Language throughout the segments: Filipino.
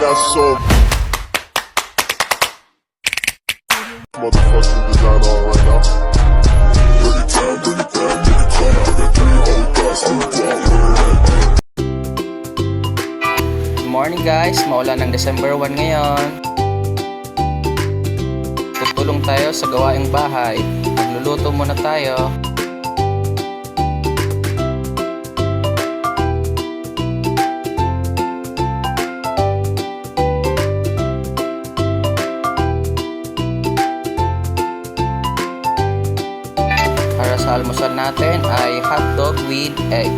got so motherfucking design on right now. Bring it down, bring it down, bring it down. I got 3 old guys to walk. Good morning guys, maulan ng December 1 ngayon. Tutulong tayo sa gawaing bahay. Magluluto muna tayo. Para sa almusal natin ay hotdog with egg.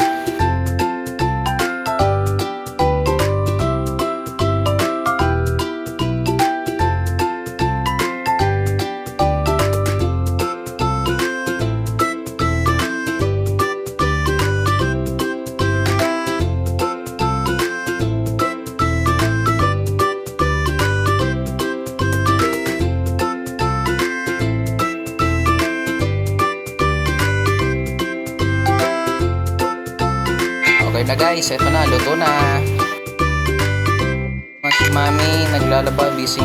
Okay na guys, eto na, luto na. Si mami naglalaba, busy.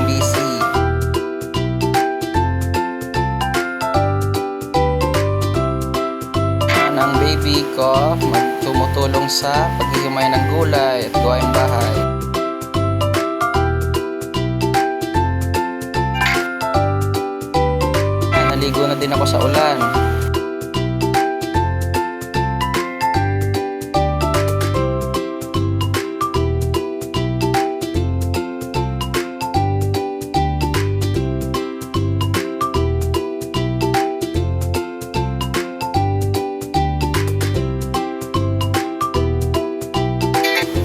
Ang baby ko tumutulong sa paghihimay ng gulay at gawaing bahay. Naligo na din ako sa ulan.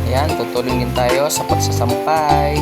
Ayan, tutulong din tayo sa pagsasampay.